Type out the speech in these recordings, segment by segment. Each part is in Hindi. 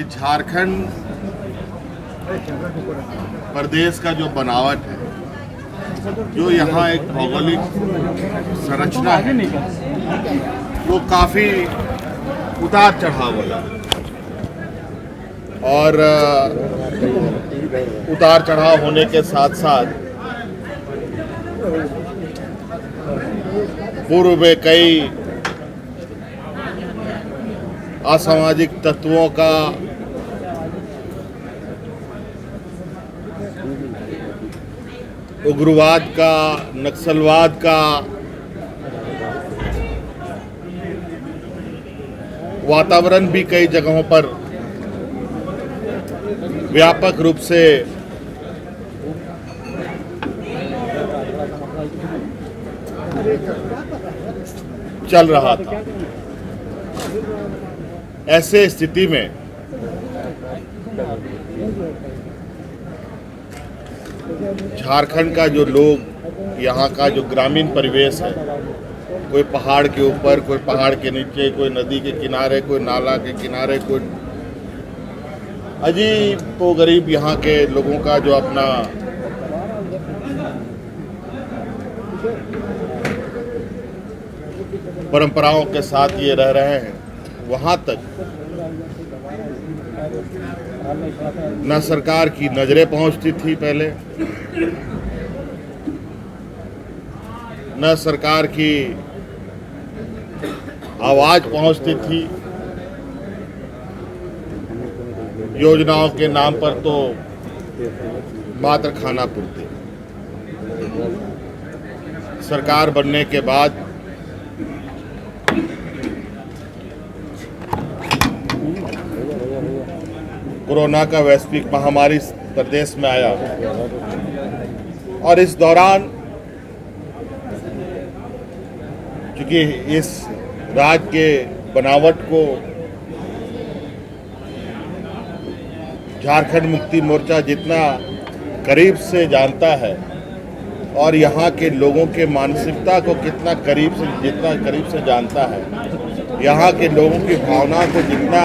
झारखंड प्रदेश का जो बनावट है, जो यहाँ एक भौगोलिक संरचना है, वो काफ़ी उतार चढ़ाव वाला है। और उतार चढ़ाव होने के साथ साथ पूर्व में कई असामाजिक तत्वों का उग्रवाद का, नक्सलवाद का, वातावरण भी कई जगहों पर व्यापक रूप से चल रहा था। ऐसे स्थिति में झारखंड का जो लोग, यहाँ का जो ग्रामीण परिवेश है, कोई पहाड़ के ऊपर, कोई पहाड़ के नीचे, कोई नदी के किनारे, कोई नाला के किनारे, कोई अजीब तो गरीब यहाँ के लोगों का जो अपना परंपराओं के साथ ये रह रहे हैं, वहाँ तक न सरकार की नजरें पहुँचती थी पहले, न सरकार की आवाज पहुँचती थी। योजनाओं के नाम पर तो मात्र खाना पूर्ति। सरकार बनने के बाद कोरोना का वैश्विक महामारी प्रदेश में आया और इस दौरान क्योंकि इस राज्य के बनावट को झारखंड मुक्ति मोर्चा जितना करीब से जानता है और यहाँ के लोगों के मानसिकता को जितना करीब से जानता है, यहाँ के लोगों की भावना को जितना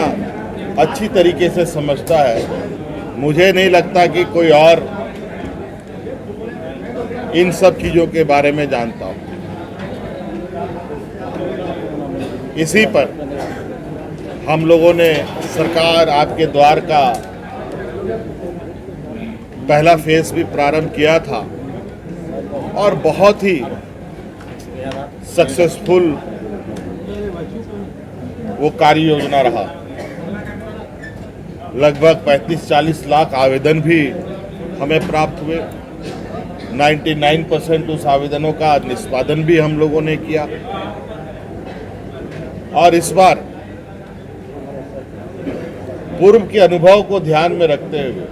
अच्छी तरीके से समझता है, मुझे नहीं लगता कि कोई और इन सब चीज़ों के बारे में जानता हो। इसी पर हम लोगों ने सरकार आपके द्वार का पहला फेज भी प्रारंभ किया था और बहुत ही सक्सेसफुल वो कार्य योजना रहा। लगभग 35-40 लाख आवेदन भी हमें प्राप्त हुए। 99% उस आवेदनों का निष्पादन भी हम लोगों ने किया और इस बार पूर्व के अनुभव को ध्यान में रखते हुए,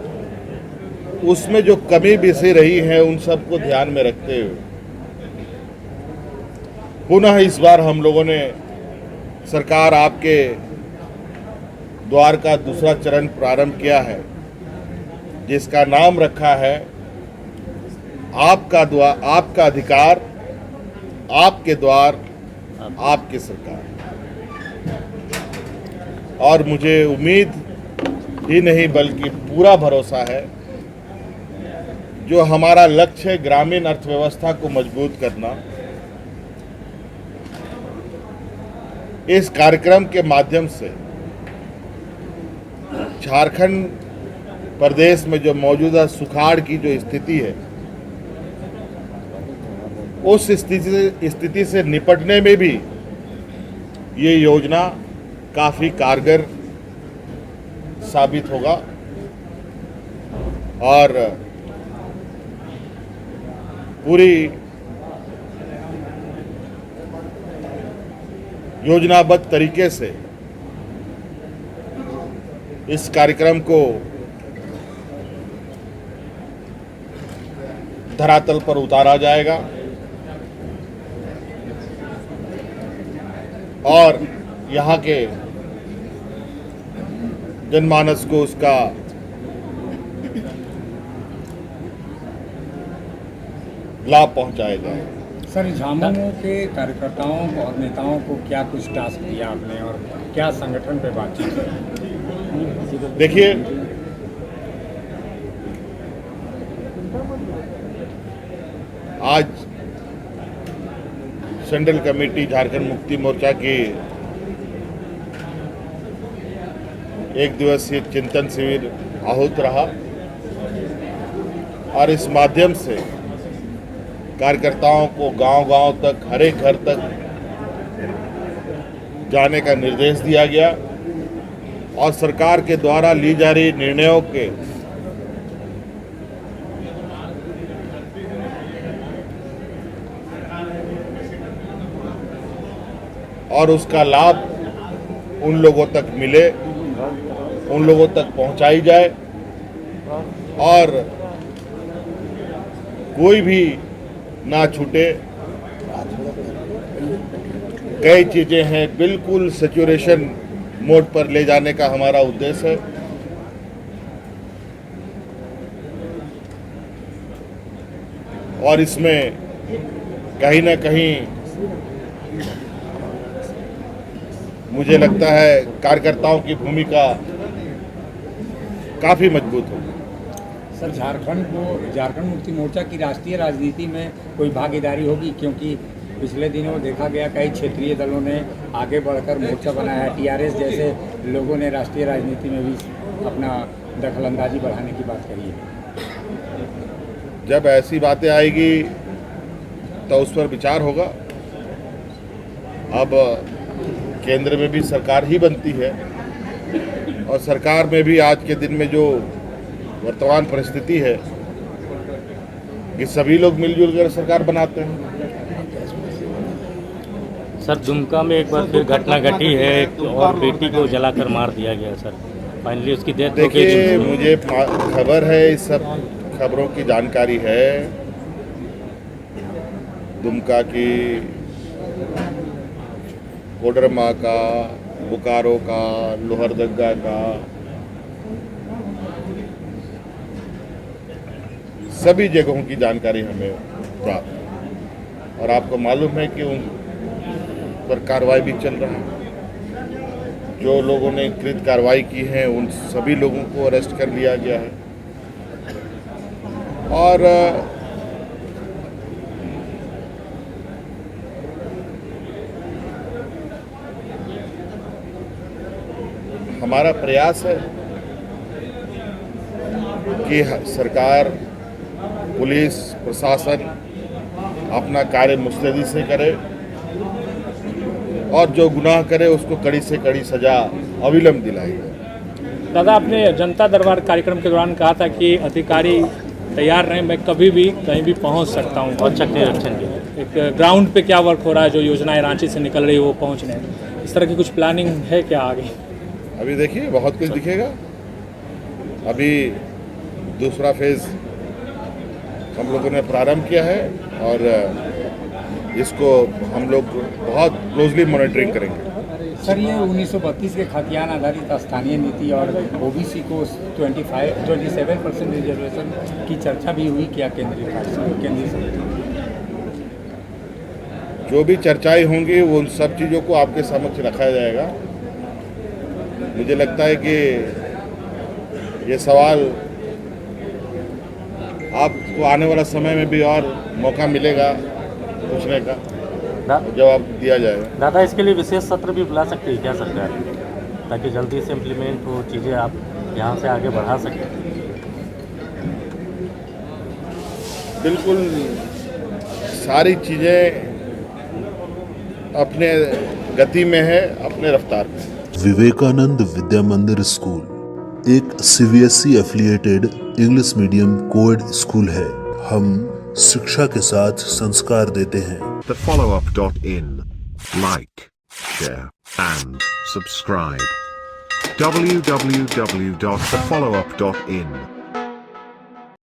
उसमें जो कमी बिसी रही है उन सबको ध्यान में रखते हुए पुनः इस बार हम लोगों ने सरकार आपके द्वार का दूसरा चरण प्रारंभ किया है, जिसका नाम रखा है आपका द्वार, आपका अधिकार, आपके द्वार, आपकी सरकार। और मुझे उम्मीद ही नहीं बल्कि पूरा भरोसा है, जो हमारा लक्ष्य है ग्रामीण अर्थव्यवस्था को मजबूत करना, इस कार्यक्रम के माध्यम से झारखंड प्रदेश में जो मौजूदा सुखाड़ की जो स्थिति है, उस स्थिति से निपटने में भी ये योजना काफ़ी कारगर साबित होगा और पूरी योजनाबद्ध तरीके से इस कार्यक्रम को धरातल पर उतारा जाएगा और यहाँ के जनमानस को उसका लाभ पहुंचाया जाए। सर, झामुमो के कार्यकर्ताओं और नेताओं को क्या कुछ टास्क दिया आपने और क्या संगठन पे बातचीत की? देखिए, आज सेंट्रल कमेटी झारखंड मुक्ति मोर्चा की एक दिवसीय चिंतन शिविर आहूत रहा और इस माध्यम से कार्यकर्ताओं को गांव-गांव तक, हर एक घर तक जाने का निर्देश दिया गया और सरकार के द्वारा ली जा रही निर्णयों के और उसका लाभ उन लोगों तक मिले, उन लोगों तक पहुंचाई जाए और कोई भी ना छूटे। कई चीजें हैं, बिल्कुल सैचुरेशन मोड पर ले जाने का हमारा उद्देश्य है। और इसमें कहीं ना कहीं मुझे लगता है कार्यकर्ताओं की भूमिका काफी मजबूत होगी। सर, झारखंड मुक्ति मोर्चा की राष्ट्रीय राजनीति में कोई भागीदारी होगी, क्योंकि पिछले दिनों देखा गया कई क्षेत्रीय दलों ने आगे बढ़कर मोर्चा बनाया है। टीआरएस जैसे लोगों ने राष्ट्रीय राजनीति में भी अपना दखलंदाजी बढ़ाने की बात कही है। जब ऐसी बातें आएगी तो उस पर विचार होगा। अब केंद्र में भी सरकार ही बनती है और सरकार में भी आज के दिन में जो वर्तमान परिस्थिति है कि सभी लोग मिलजुल कर सरकार बनाते हैं। सर, दुमका में एक बार फिर घटना घटी है और बेटी को जलाकर मार दिया गया सर, फाइनली उसकी डेथ हो गई। देखिए, मुझे खबर है, इस सब खबरों की जानकारी है। दुमका की, कोडरमा का, बोकारो का, लोहरदगा का, सभी जगहों की जानकारी हमें प्राप्त है और आपको मालूम है कि उन पर कार्रवाई भी चल रहा है। जो लोगों ने कृत कार्रवाई की है उन सभी लोगों को अरेस्ट कर लिया गया है और हमारा प्रयास है कि सरकार, पुलिस, प्रशासन अपना कार्य मुस्तैदी से करे और जो गुनाह करे उसको कड़ी से कड़ी सजा अविलंब दिलाई जाए। दादा, आपने जनता दरबार कार्यक्रम के दौरान कहा था कि अधिकारी तैयार रहें, मैं कभी भी कहीं भी पहुंच सकता हूं। और शक्ति एक ग्राउंड पे क्या वर्क हो रहा है, जो योजनाएं रांची से निकल रही है वो पहुंच रहे हैं, इस तरह की कुछ प्लानिंग है क्या आगे? अभी देखिए, बहुत कुछ दिखेगा। अभी दूसरा फेज हम लोगों ने प्रारंभ किया है और इसको हम लोग बहुत क्लोजली मॉनिटरिंग करेंगे। सर, ये 1932 के खतियान आधारित स्थानीय नीति और ओबीसी को 27% रिजर्वेशन की चर्चा भी हुई क्या केंद्रीय समिति? जो भी चर्चाएं होंगी वो उन सब चीज़ों को आपके समक्ष रखा जाएगा। मुझे लगता है कि ये सवाल आपको आने वाला समय में भी और मौका मिलेगा पूछने का, जवाब दिया जाएगा। दादा, इसके लिए विशेष सत्र भी बुला सकती है क्या सरकार, ताकि जल्दी से इम्प्लीमेंट हो चीज़ें, आप यहाँ से आगे बढ़ा सकें? बिल्कुल, सारी चीज़ें अपने गति में है, अपने रफ्तार में। विवेकानंद विद्या मंदिर स्कूल एक CBSE affiliated English medium coed school है। हम शिक्षा के साथ संस्कार देते हैं। thefollowup.in. Like, share and subscribe. www.thefollowup.in